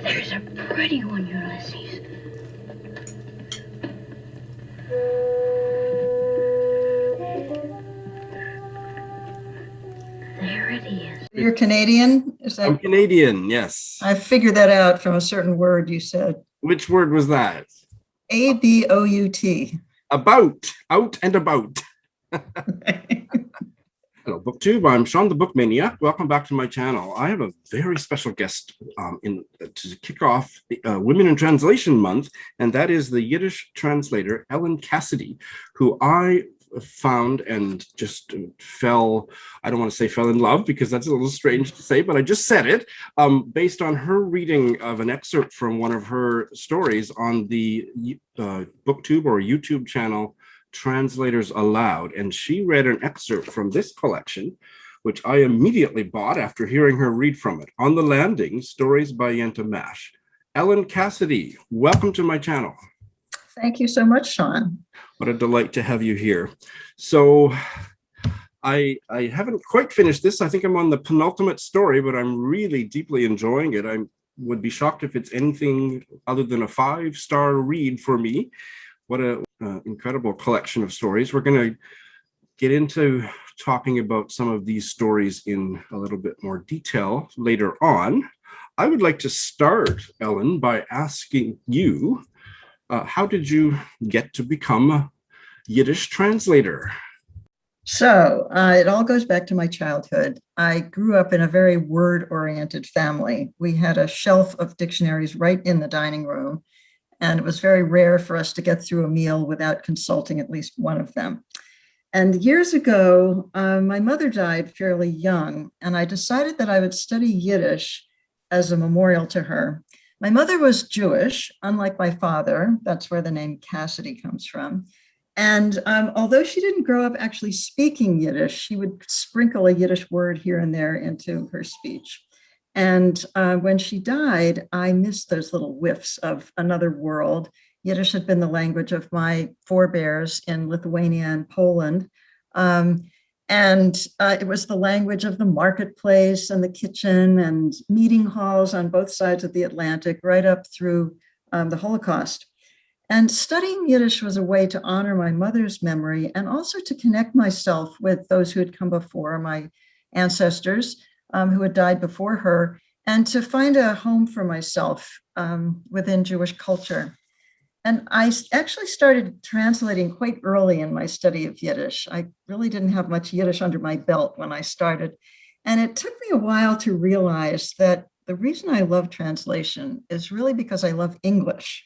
There's a pretty one, Ulysses. There it is. You're Canadian? Is that? I'm Canadian, yes. I figured that out from a certain word you said. Which word was that? A-B-O-U-T. About, out and about. Hello, BookTube. I'm Sean the Book Maniac. Welcome back to my channel. I have a very special guest to kick off the Women in Translation Month, and that is the Yiddish translator Ellen Cassedy, who I found and just fell, I don't want to say fell in love because that's a little strange to say, but I just said it, based on her reading of an excerpt from one of her stories on the BookTube or YouTube channel Translators Aloud, and she read an excerpt from this collection, which I immediately bought after hearing her read from it. On the Landing, Stories by Yenta Mash. Ellen Cassedy, welcome to my channel. Thank you so much, Sean. What a delight to have you here. So I haven't quite finished this. I think I'm on the penultimate story, but I'm really deeply enjoying it. I would be shocked if it's anything other than a 5-star read for me. What a incredible collection of stories. We're going to get into talking about some of these stories in a little bit more detail later on. I would like to start, Ellen, by asking you, how did you get to become a Yiddish translator? So it all goes back to my childhood. I grew up in a very word-oriented family. We had a shelf of dictionaries right in the dining room, and it was very rare for us to get through a meal without consulting at least one of them. And years ago, my mother died fairly young, and I decided that I would study Yiddish as a memorial to her. My mother was Jewish, unlike my father. That's where the name Cassedy comes from. And although she didn't grow up actually speaking Yiddish, she would sprinkle a Yiddish word here and there into her speech. And when she died, I missed those little whiffs of another world. Yiddish had been the language of my forebears in Lithuania and Poland. It was the language of the marketplace and the kitchen and meeting halls on both sides of the Atlantic, right up through the Holocaust. And studying Yiddish was a way to honor my mother's memory and also to connect myself with those who had come before, my ancestors who had died before her, and to find a home for myself within Jewish culture. And I actually started translating quite early in my study of Yiddish. I really didn't have much Yiddish under my belt when I started. And it took me a while to realize that the reason I love translation is really because I love English.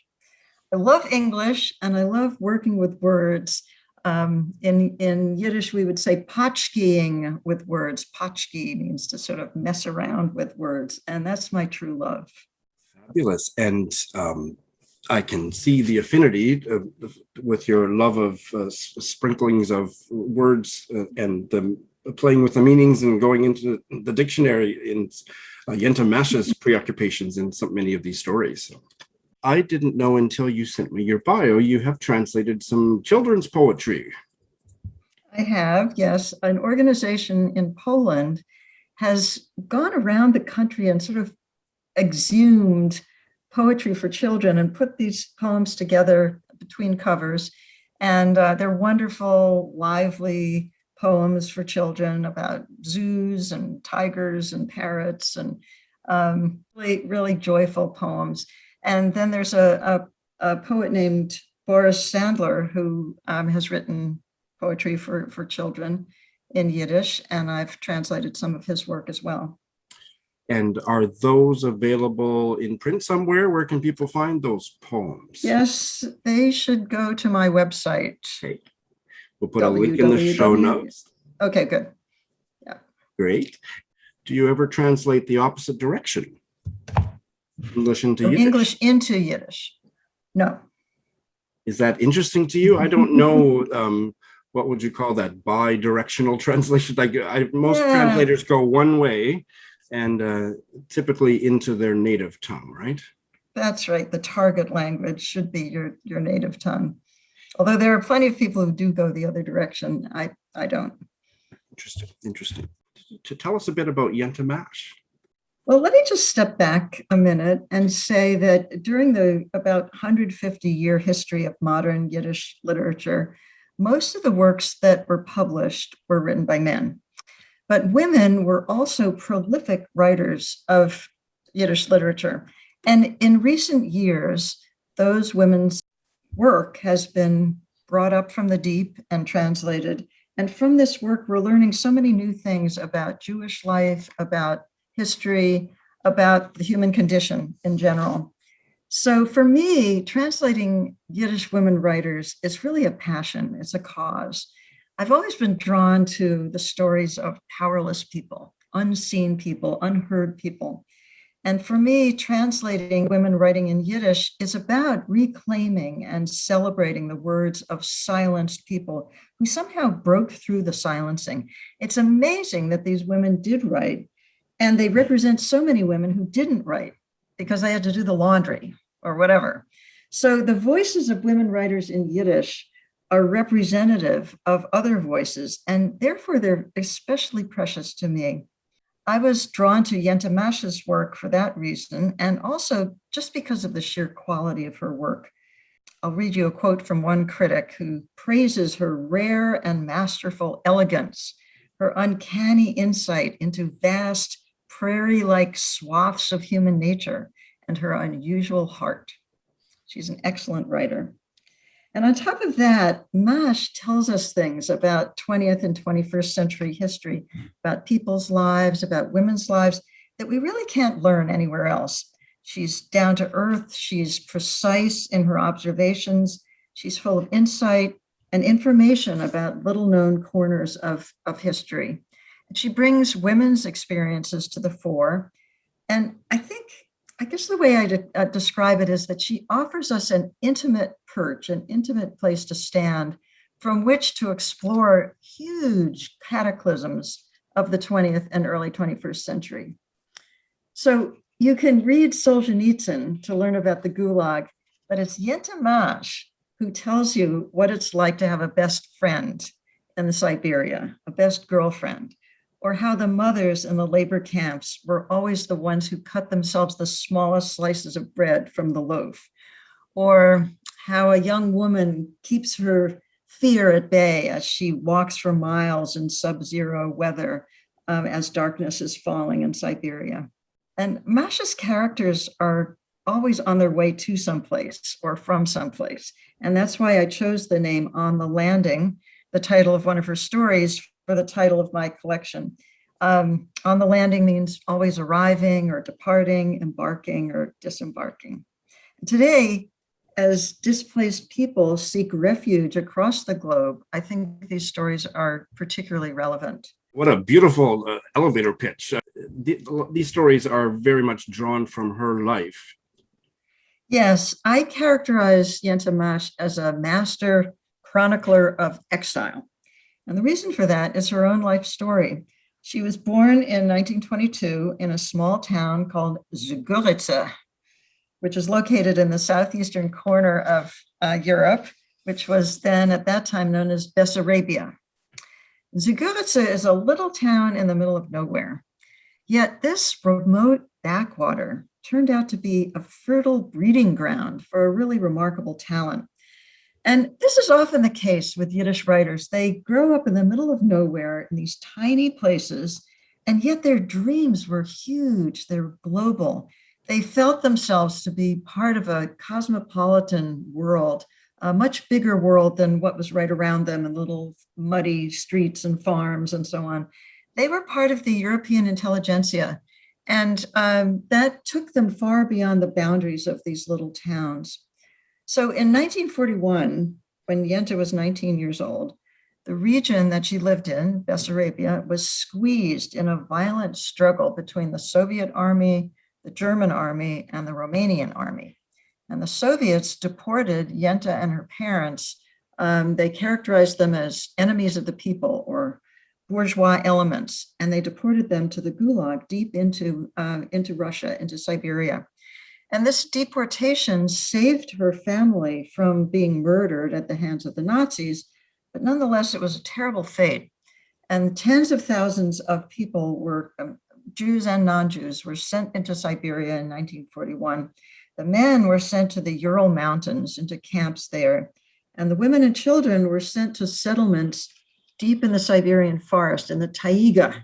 I love English and I love working with words. In Yiddish, we would say potchkiing with words. Potchki means to sort of mess around with words. And that's my true love. Fabulous. And I can see the affinity with your love of sprinklings of words and playing with the meanings and going into the dictionary in Yenta Mash's preoccupations in many of these stories. So I didn't know until you sent me your bio, you have translated some children's poetry. I have, yes. An organization in Poland has gone around the country and sort of exhumed poetry for children and put these poems together between covers. And they're wonderful, lively poems for children about zoos and tigers and parrots and really, really joyful poems. And then there's a poet named Boris Sandler who has written poetry for children in Yiddish, and I've translated some of his work as well. And are those available in print somewhere? Where can people find those poems? Yes, they should go to my website. Okay. We'll put a link in the show notes. Okay, good. Yeah. Great. Do you ever translate the opposite direction? English into Yiddish? English into Yiddish. No. Is that interesting to you? I don't know. What would you call that? Bi-directional translation? Like most translators go one way and typically into their native tongue, right? That's right. The target language should be your native tongue. Although there are plenty of people who do go the other direction. I don't. Interesting. To tell us a bit about Yenta Mash. Well, let me just step back a minute and say that during the about 150-year history of modern Yiddish literature, most of the works that were published were written by men. But women were also prolific writers of Yiddish literature. And in recent years, those women's work has been brought up from the deep and translated. And from this work, we're learning so many new things about Jewish life, about history, about the human condition in general. So for me, translating Yiddish women writers is really a passion, it's a cause. I've always been drawn to the stories of powerless people, unseen people, unheard people. And for me, translating women writing in Yiddish is about reclaiming and celebrating the words of silenced people who somehow broke through the silencing. It's amazing that these women did write, and they represent so many women who didn't write because they had to do the laundry or whatever. So the voices of women writers in Yiddish are representative of other voices, and therefore they're especially precious to me. I was drawn to Yenta Mash's work for that reason, and also just because of the sheer quality of her work. I'll read you a quote from one critic who praises her rare and masterful elegance, her uncanny insight into vast prairie-like swaths of human nature, and her unusual heart. She's an excellent writer. And on top of that, Mash tells us things about 20th and 21st century history, about people's lives, about women's lives that we really can't learn anywhere else. She's down to earth, she's precise in her observations, she's full of insight and information about little known corners of history. And she brings women's experiences to the fore. And I guess the way I describe it is that she offers us an intimate perch, an intimate place to stand from which to explore huge cataclysms of the 20th and early 21st century. So you can read Solzhenitsyn to learn about the Gulag, but it's Yenta Mash who tells you what it's like to have a best friend in the Siberia, a best girlfriend, or how the mothers in the labor camps were always the ones who cut themselves the smallest slices of bread from the loaf, or how a young woman keeps her fear at bay as she walks for miles in sub-zero weather as darkness is falling in Siberia. And Masha's characters are always on their way to someplace or from someplace. And that's why I chose the name On the Landing, the title of one of her stories, for the title of my collection. On the landing means always arriving or departing, embarking or disembarking. Today, as displaced people seek refuge across the globe, I think these stories are particularly relevant. What a beautiful elevator pitch. These stories are very much drawn from her life. Yes, I characterize Yenta Mash as a master chronicler of exile. And the reason for that is her own life story. She was born in 1922 in a small town called Zgurice, which is located in the southeastern corner of Europe, which was then at that time known as Bessarabia. Zgurice is a little town in the middle of nowhere. Yet this remote backwater turned out to be a fertile breeding ground for a really remarkable talent. And this is often the case with Yiddish writers. They grow up in the middle of nowhere in these tiny places, and yet their dreams were huge, they were global. They felt themselves to be part of a cosmopolitan world, a much bigger world than what was right around them in little muddy streets and farms and so on. They were part of the European intelligentsia, and that took them far beyond the boundaries of these little towns. So in 1941, when Yenta was 19 years old, the region that she lived in, Bessarabia, was squeezed in a violent struggle between the Soviet army, the German army, and the Romanian army. And the Soviets deported Yenta and her parents. They characterized them as enemies of the people or bourgeois elements, and they deported them to the Gulag deep into Russia, into Siberia. And this deportation saved her family from being murdered at the hands of the Nazis, but nonetheless, it was a terrible fate. And tens of thousands of people were Jews and non-Jews, were sent into Siberia in 1941. The men were sent to the Ural Mountains into camps there. And the women and children were sent to settlements deep in the Siberian forest, in the taiga,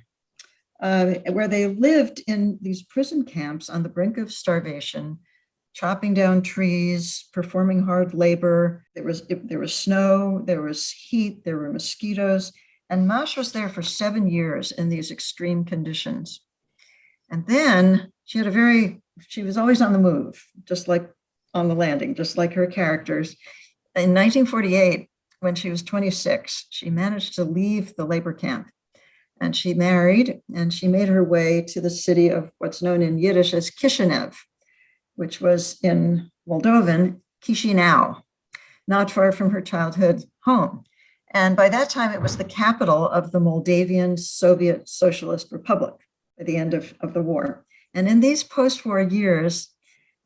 where they lived in these prison camps on the brink of starvation, chopping down trees, performing hard labor. There was snow, there was heat, there were mosquitoes. And Mash was there for 7 years in these extreme conditions. And then she was always on the move, just like on the landing, just like her characters. In 1948, when she was 26, she managed to leave the labor camp, and she married, and she made her way to the city of what's known in Yiddish as Kishinev, which was in Moldovan, Chisinau, not far from her childhood home. And by that time, it was the capital of the Moldavian Soviet Socialist Republic at the end of the war. And in these post-war years,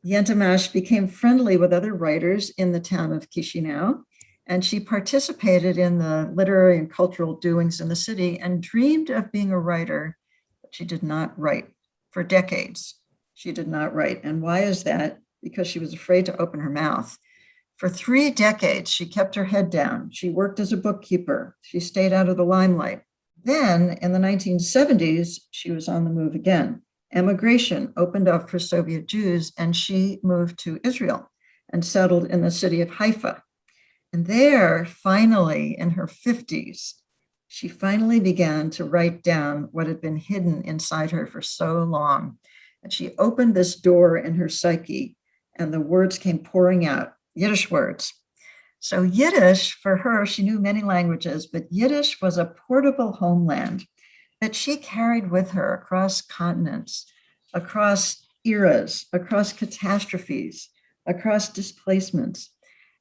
Yenta Mash became friendly with other writers in the town of Chisinau, and she participated in the literary and cultural doings in the city and dreamed of being a writer, but she did not write. For decades, she did not write. And why is that? Because she was afraid to open her mouth. For 3 decades, she kept her head down. She worked as a bookkeeper. She stayed out of the limelight. Then, in the 1970s, she was on the move again. Emigration opened up for Soviet Jews, and she moved to Israel and settled in the city of Haifa. And there, finally, in her 50s, she finally began to write down what had been hidden inside her for so long. And she opened this door in her psyche, and the words came pouring out, Yiddish words. So Yiddish, for her, she knew many languages, but Yiddish was a portable homeland that she carried with her across continents, across eras, across catastrophes, across displacements.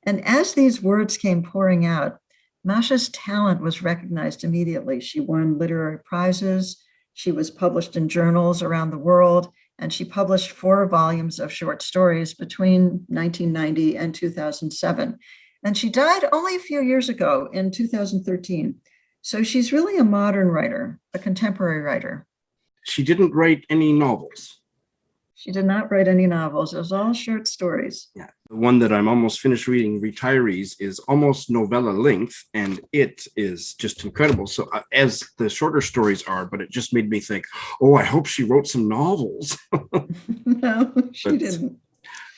And as these words came pouring out, Masha's talent was recognized immediately. She won literary prizes, she was published in journals around the world, and she published 4 volumes of short stories between 1990 and 2007. And she died only a few years ago in 2013. So she's really a modern writer, a contemporary writer. She didn't write any novels. She did not write any novels. It was all short stories. Yeah. The one that I'm almost finished reading, Retirees, is almost novella length, and it is just incredible. So as the shorter stories are, but it just made me think, oh, I hope she wrote some novels. No, she didn't.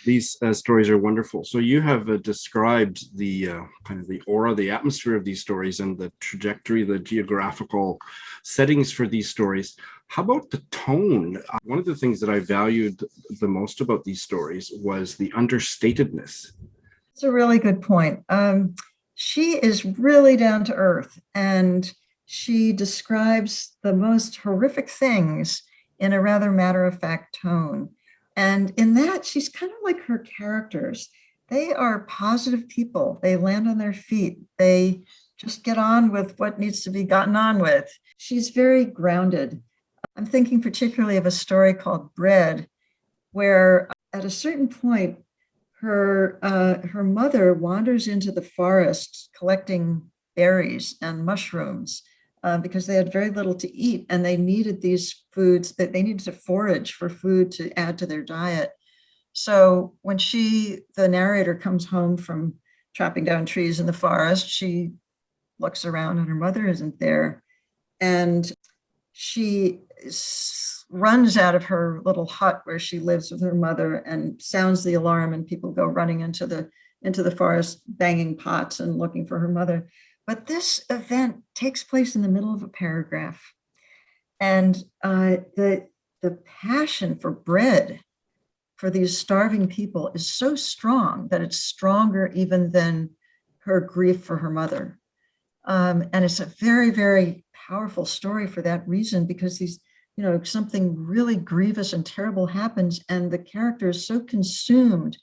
These stories are wonderful. So you have described the kind of the aura, the atmosphere of these stories and the trajectory, the geographical settings for these stories. How about the tone? One of the things that I valued the most about these stories was the understatedness. It's a really good point. She is really down to earth, and she describes the most horrific things in a rather matter-of-fact tone. And in that, she's kind of like her characters. They are positive people. They land on their feet. They just get on with what needs to be gotten on with. She's very grounded. I'm thinking particularly of a story called Bread, where at a certain point, her mother wanders into the forest collecting berries and mushrooms because they had very little to eat, and they needed these foods, that they needed to forage for food to add to their diet. So when the narrator comes home from chopping down trees in the forest, she looks around and her mother isn't there. And she runs out of her little hut where she lives with her mother and sounds the alarm, and people go running into the forest, banging pots and looking for her mother. But this event takes place in the middle of a paragraph. And the passion for bread for these starving people is so strong that it's stronger even than her grief for her mother. And it's a very, very powerful story for that reason, because something really grievous and terrible happens, and the character is so consumed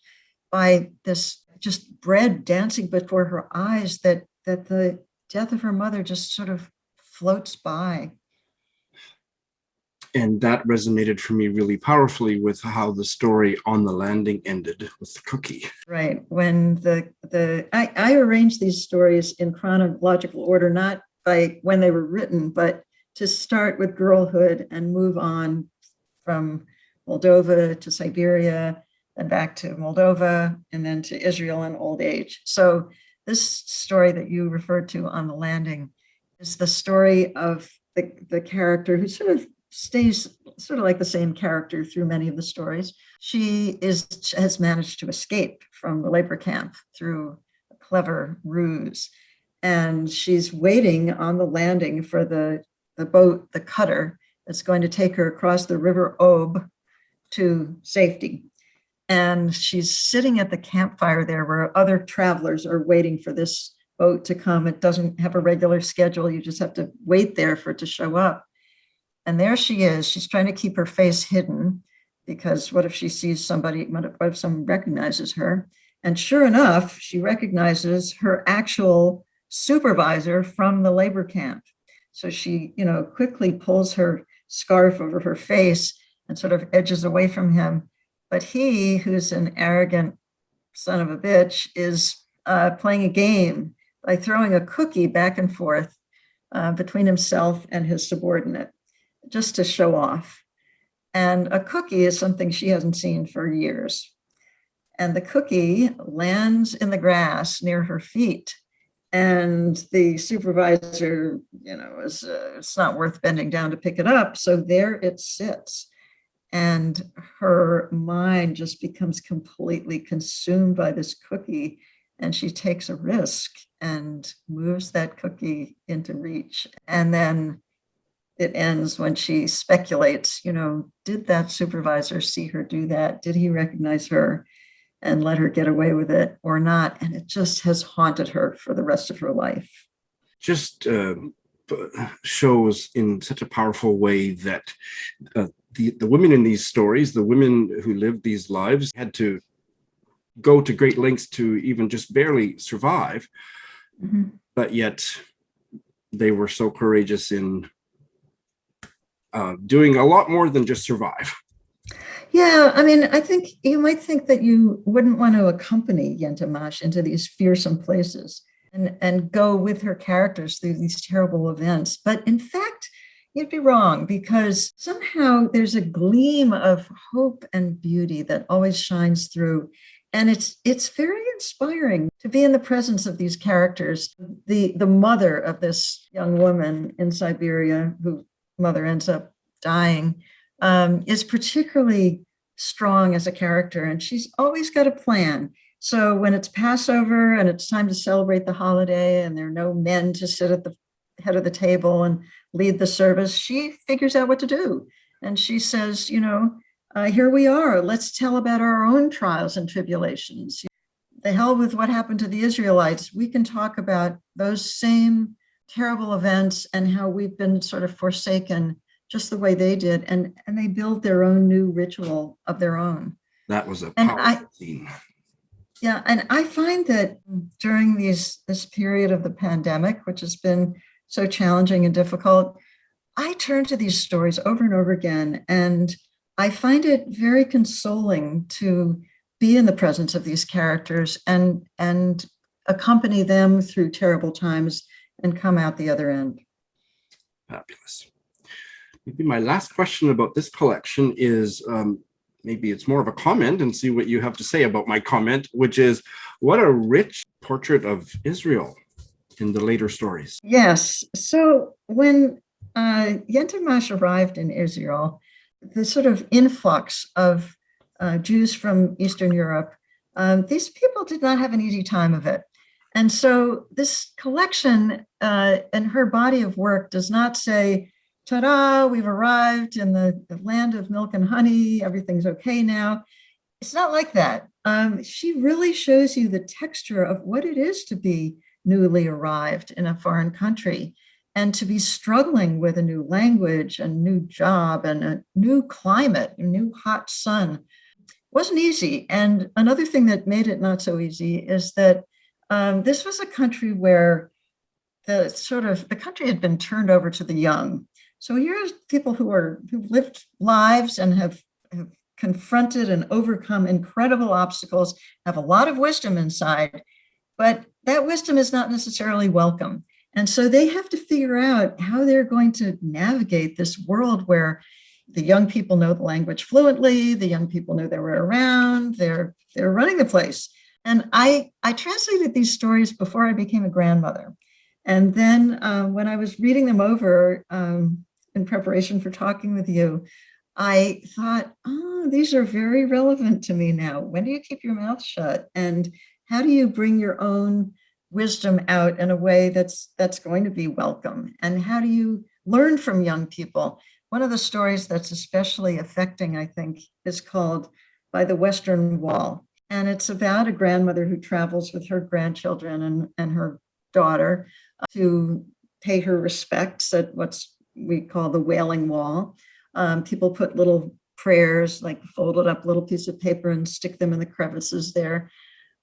by this just bread dancing before her eyes that the death of her mother just sort of floats by. And that resonated for me really powerfully with how the story on the landing ended with the cookie. Right. When I arranged these stories in chronological order, not by when they were written, but to start with girlhood and move on from Moldova to Siberia, then back to Moldova, and then to Israel in old age. So this story that you referred to on the landing is the story of the character who sort of stays sort of like the same character through many of the stories. She has managed to escape from the labor camp through a clever ruse. And she's waiting on the landing for the boat, the cutter, that's going to take her across the river Ob to safety. And she's sitting at the campfire there where other travelers are waiting for this boat to come. It doesn't have a regular schedule. You just have to wait there for it to show up. And there she is. She's trying to keep her face hidden because what if she sees somebody, what if someone recognizes her? And sure enough, she recognizes her actual supervisor from the labor camp. So she, quickly pulls her scarf over her face and sort of edges away from him. But he, who's an arrogant son of a bitch, is playing a game by throwing a cookie back and forth between himself and his subordinate, just to show off. And a cookie is something she hasn't seen for years. And the cookie lands in the grass near her feet. And the supervisor, it's not worth bending down to pick it up. So there it sits. And her mind just becomes completely consumed by this cookie. And she takes a risk and moves that cookie into reach. And then it ends when she speculates, did that supervisor see her do that? Did he recognize her and let her get away with it or not? And it just has haunted her for the rest of her life. Just shows in such a powerful way that the women in these stories, the women who lived these lives, had to go to great lengths to even just barely survive. Mm-hmm. But yet they were so courageous in doing a lot more than just survive. Yeah, I think you might think that you wouldn't want to accompany Yenta Mash into these fearsome places and go with her characters through these terrible events. But in fact, you'd be wrong, because somehow there's a gleam of hope and beauty that always shines through. And it's very inspiring to be in the presence of these characters. The mother of this young woman in Siberia, who mother ends up dying, is particularly strong as a character, and she's always got a plan. So when it's Passover and it's time to celebrate the holiday and there are no men to sit at the head of the table and lead the service, she figures out what to do. And she says, here we are, let's tell about our own trials and tribulations. The hell with what happened to the Israelites. We can talk about those same terrible events and how we've been sort of forsaken just the way they did. And they build their own new ritual of their own. That was a powerful scene. Yeah, and I find that during this period of the pandemic, which has been so challenging and difficult, I turn to these stories over and over again, and I find it very consoling to be in the presence of these characters and accompany them through terrible times and come out the other end. Fabulous. Maybe my last question about this collection is, maybe it's more of a comment, and see what you have to say about my comment, which is, what a rich portrait of Israel in the later stories. Yes. So when Yenta Mash arrived in Israel, the sort of influx of Jews from Eastern Europe, these people did not have an easy time of it. And so this collection and her body of work does not say, ta-da, we've arrived in the land of milk and honey, everything's okay now. It's not like that. She really shows you the texture of what it is to be newly arrived in a foreign country and to be struggling with a new language, a new job, and a new climate, a new hot sun. It wasn't easy. And another thing that made it not so easy is that this was a country where the country had been turned over to the young. So here's people who've lived lives and have confronted and overcome incredible obstacles, have a lot of wisdom inside, but that wisdom is not necessarily welcome. And so they have to figure out how they're going to navigate this world where the young people know the language fluently, the young people know they were around, they're running the place. And I translated these stories before I became a grandmother. And then when I was reading them over in preparation for talking with you, I thought, oh, these are very relevant to me now. When do you keep your mouth shut? And how do you bring your own wisdom out in a way that's going to be welcome? And how do you learn from young people? One of the stories that's especially affecting, I think, is called By the Western Wall. And it's about a grandmother who travels with her grandchildren and her daughter to pay her respects at what's we call the Wailing Wall. People put little prayers, like folded up little piece of paper, and stick them in the crevices there.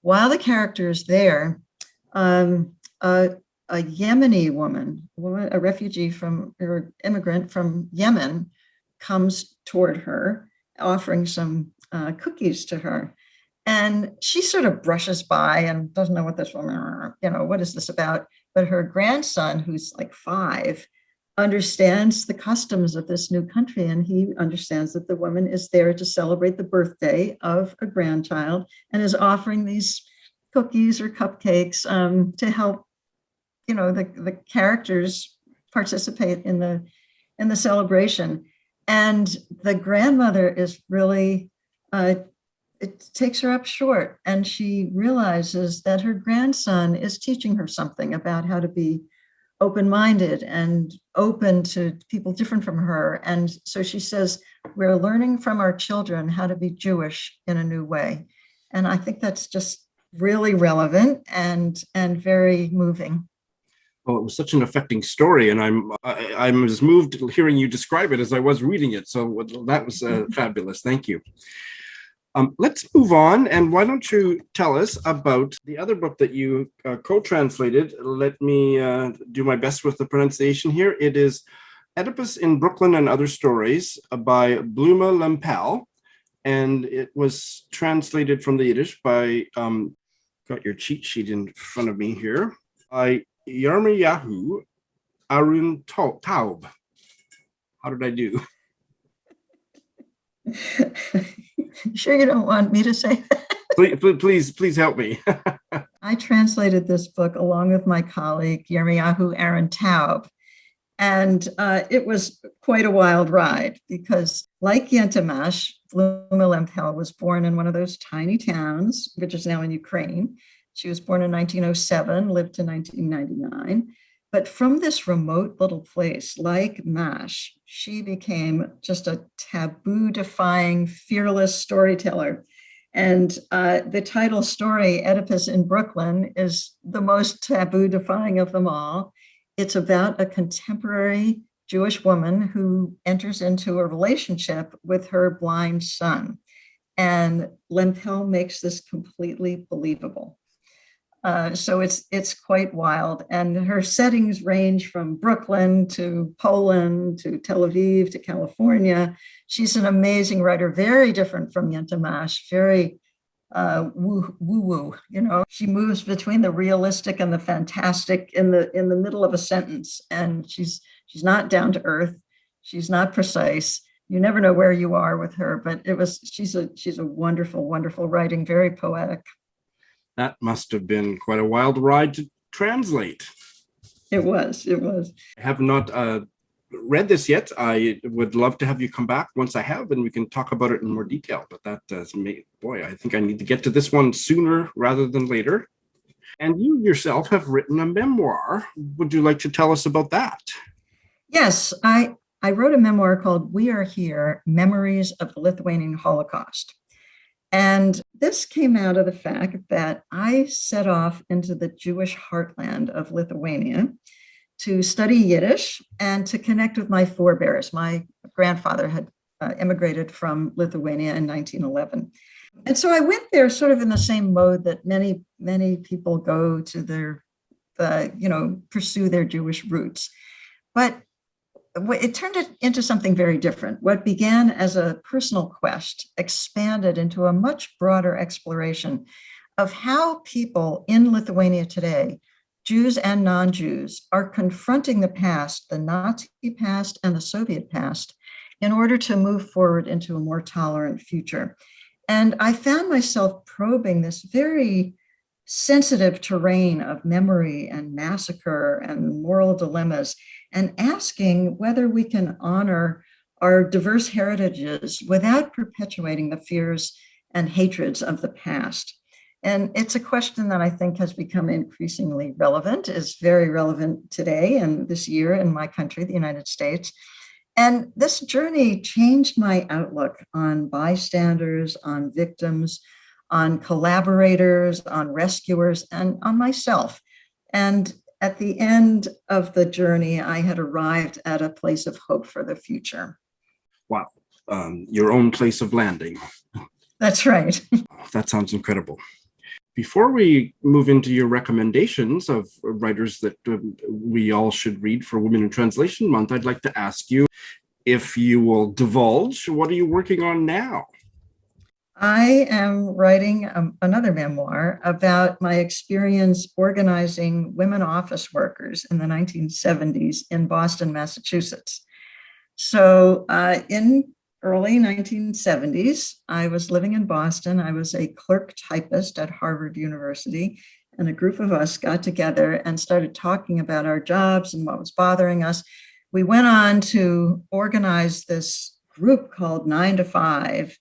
While the character is there, a Yemeni woman, a refugee or immigrant from Yemen, comes toward her, offering some cookies to her. And she sort of brushes by and doesn't know what this woman, what is this about? But her grandson, who's like 5, understands the customs of this new country. And he understands that the woman is there to celebrate the birthday of a grandchild and is offering these cookies or cupcakes to help, the characters participate in the celebration. And the grandmother is really, it takes her up short, and she realizes that her grandson is teaching her something about how to be open-minded and open to people different from her. And so she says, we're learning from our children how to be Jewish in a new way. And I think that's just really relevant and very moving. Well, it was such an affecting story, and I'm as moved hearing you describe it as I was reading it. So that was fabulous. Thank you. Let's move on, and why don't you tell us about the other book that you co-translated? Let me do my best with the pronunciation here. It is Oedipus in Brooklyn and Other Stories by Blume Lempel, and it was translated from the Yiddish by, got your cheat sheet in front of me here, by Yermiyahu, Ahron Taub. How did I do? Sure you don't want me to say that? Please help me. I translated this book along with my colleague, Yermiyahu Aaron Taub. And it was quite a wild ride because, like Yenta Mash, Blume Lempel was born in one of those tiny towns, which is now in Ukraine. She was born in 1907, lived to 1999. But from this remote little place, like Mash, she became just a taboo-defying, fearless storyteller. And the title story, Oedipus in Brooklyn, is the most taboo-defying of them all. It's about a contemporary Jewish woman who enters into a relationship with her blind son. And Lempel makes this completely believable. So it's quite wild. And her settings range from Brooklyn to Poland to Tel Aviv to California. She's an amazing writer, very different from Yenta Mash, very woo-woo, She moves between the realistic and the fantastic in the middle of a sentence. And she's not down to earth. She's not precise. You never know where you are with her, but she's a wonderful, wonderful writing, very poetic. That must have been quite a wild ride to translate. It was. I have not read this yet. I would love to have you come back once I have, and we can talk about it in more detail. But that does make, I think I need to get to this one sooner rather than later. And you yourself have written a memoir. Would you like to tell us about that? Yes, I wrote a memoir called We Are Here, Memories of the Lithuanian Holocaust. And this came out of the fact that I set off into the Jewish heartland of Lithuania to study Yiddish and to connect with my forebears. My grandfather had immigrated from Lithuania in 1911. And so I went there sort of in the same mode that many, many people go to pursue their Jewish roots. But it turned it into something very different. What began as a personal quest expanded into a much broader exploration of how people in Lithuania today Jews and non-Jews, are confronting the past, the Nazi past and the Soviet past, in order to move forward into a more tolerant future. And I found myself probing this very sensitive terrain of memory and massacre and moral dilemmas, and asking whether we can honor our diverse heritages without perpetuating the fears and hatreds of the past. And it's a question that I think has become increasingly relevant, is very relevant today and this year in my country, the United States. And this journey changed my outlook on bystanders, on victims, on collaborators, on rescuers, and on myself. And at the end of the journey, I had arrived at a place of hope for the future. Wow. Your own place of landing. That's right. That sounds incredible. Before we move into your recommendations of writers that we all should read for Women in Translation Month, I'd like to ask you if you will divulge, what are you working on now? I am writing another memoir about my experience organizing women office workers in the 1970s in Boston, Massachusetts. So in early 1970s, I was living in Boston. I was a clerk typist at Harvard University, and a group of us got together and started talking about our jobs and what was bothering us. We went on to organize this group called 9 to 5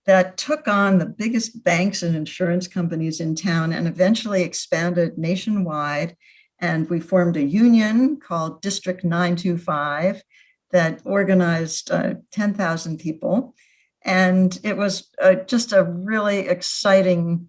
that took on the biggest banks and insurance companies in town and eventually expanded nationwide. And we formed a union called District 925 that organized 10,000 people. And it was just a really exciting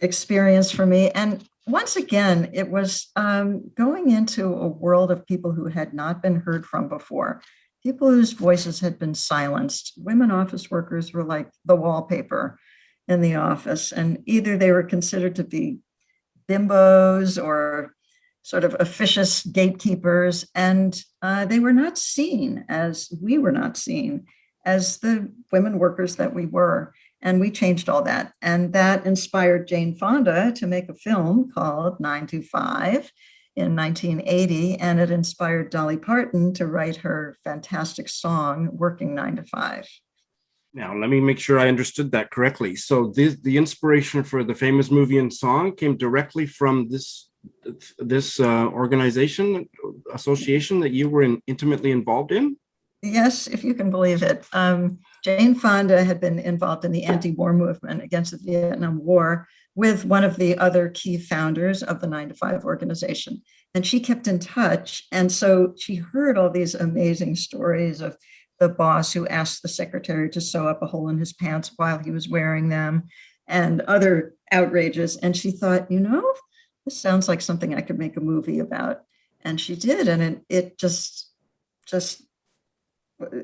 experience for me. And once again, it was going into a world of people who had not been heard from before, people whose voices had been silenced. Women office workers were like the wallpaper in the office, and either they were considered to be bimbos or sort of officious gatekeepers, and they were not seen as we were not seen as the women workers that we were. And we changed all that. And that inspired Jane Fonda to make a film called 925 in 1980. And it inspired Dolly Parton to write her fantastic song, Working 9 to 5. Now, let me make sure I understood that correctly. So the inspiration for the famous movie and song came directly from this organization, association that you were intimately involved in? Yes, if you can believe it. Jane Fonda had been involved in the anti-war movement against the Vietnam War with one of the other key founders of the 9 to 5 organization. And she kept in touch. And so she heard all these amazing stories of the boss who asked the secretary to sew up a hole in his pants while he was wearing them, and other outrages. And she thought, this sounds like something I could make a movie about. And she did. And it just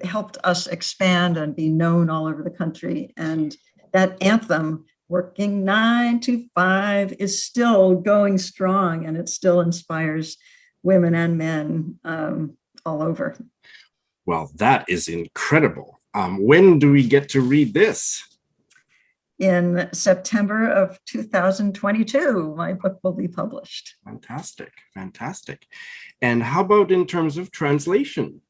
helped us expand and be known all over the country. And that anthem, Working 9 to 5, is still going strong, and it still inspires women and men all over. Well, that is incredible. When do we get to read this? In September of 2022, my book will be published. Fantastic, fantastic. And how about in terms of translation?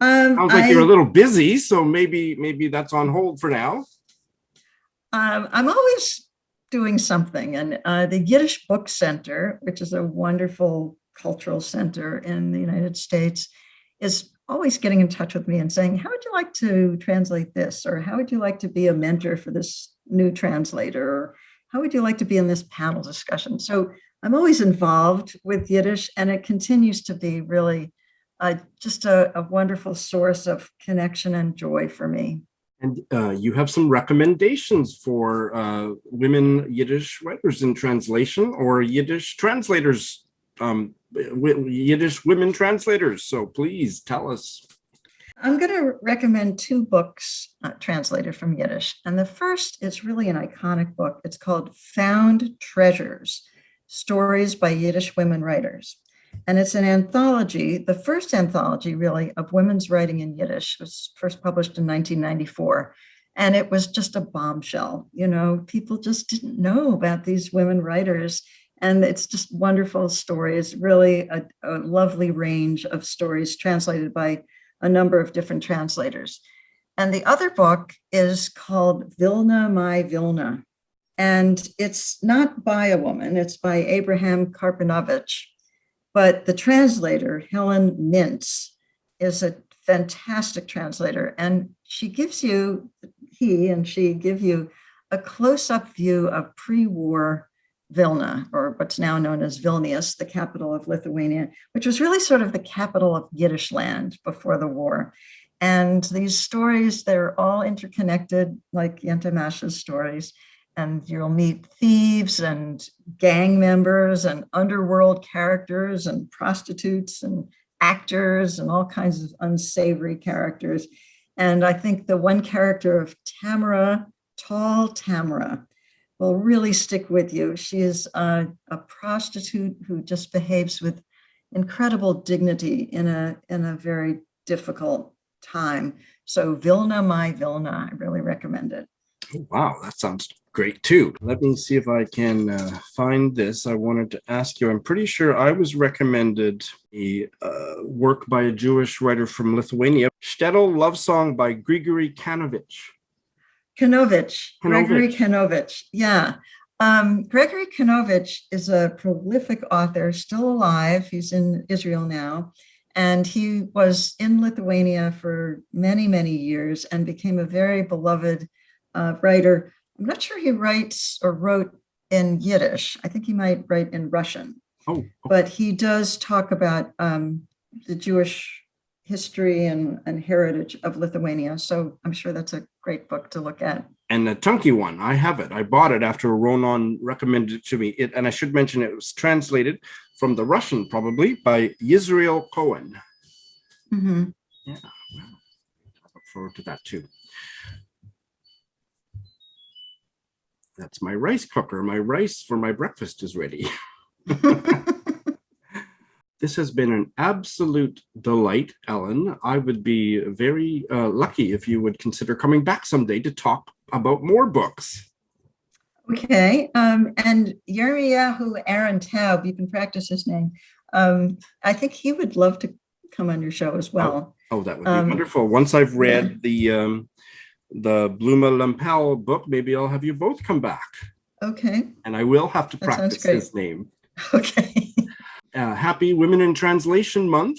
Sounds like you're a little busy, so maybe that's on hold for now. I'm always doing something, and the Yiddish Book Center, which is a wonderful cultural center in the United States, is always getting in touch with me and saying, how would you like to translate this? Or how would you like to be a mentor for this new translator? Or how would you like to be in this panel discussion? So I'm always involved with Yiddish, and it continues to be really just a wonderful source of connection and joy for me. And you have some recommendations for women Yiddish writers in translation, or Yiddish translators, Yiddish women translators. So please tell us. I'm going to recommend 2 books translated from Yiddish. And the first is really an iconic book. It's called Found Treasures, Stories by Yiddish Women Writers. And it's an anthology, the first anthology really of women's writing in Yiddish. It was first published in 1994. And it was just a bombshell. People just didn't know about these women writers And it's just wonderful stories, really a lovely range of stories translated by a number of different translators. And the other book is called Vilna, My Vilna. And it's not by a woman, it's by Abraham Karpinowitz. But the translator, Helen Mintz, is a fantastic translator. And she give you a close-up view of pre-war Vilna, or what's now known as Vilnius, the capital of Lithuania, which was really sort of the capital of Yiddish land before the war. And these stories, they're all interconnected, like Yentamash's stories. And you'll meet thieves and gang members and underworld characters and prostitutes and actors and all kinds of unsavory characters. And I think the one character of Tamara, tall Tamara, will really stick with you. She is a prostitute who just behaves with incredible dignity in a very difficult time. So Vilna, My Vilna, I really recommend it. Oh, wow, that sounds great too. Let me see if I can find this. I wanted to ask you, I'm pretty sure I was recommended a work by a Jewish writer from Lithuania, Shtetl Love Song by Grigory Kanovich. Gregory Kanovich, yeah. Gregory Kanovich is a prolific author, still alive. He's in Israel now. And he was in Lithuania for many, many years and became a very beloved writer. I'm not sure he writes or wrote in Yiddish. I think he might write in Russian. Oh. But he does talk about the Jewish history and heritage of Lithuania. So I'm sure that's a great book to look at. And a chunky one. I have it. I bought it after Ronan recommended it to me. And I should mention it was translated from the Russian, probably, by Yisrael Cohen. Mm-hmm. Yeah, I look forward to that too. That's my rice cooker. My rice for my breakfast is ready. This has been an absolute delight, Ellen. I would be very lucky if you would consider coming back someday to talk about more books. Okay. And Yermiyahu Ahron Taub, you can practice his name. I think he would love to come on your show as well. Oh, that would be wonderful. Once I've read the Blume Lempel book, maybe I'll have you both come back. Okay. And I will have to practice his name. Okay. Happy Women in Translation Month.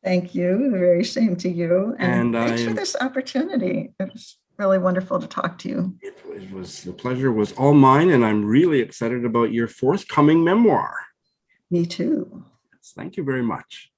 Thank you. The very same to you. And thanks for this opportunity. It was really wonderful to talk to you. It was, the pleasure was all mine, and I'm really excited about your forthcoming memoir. Me too. Thank you very much.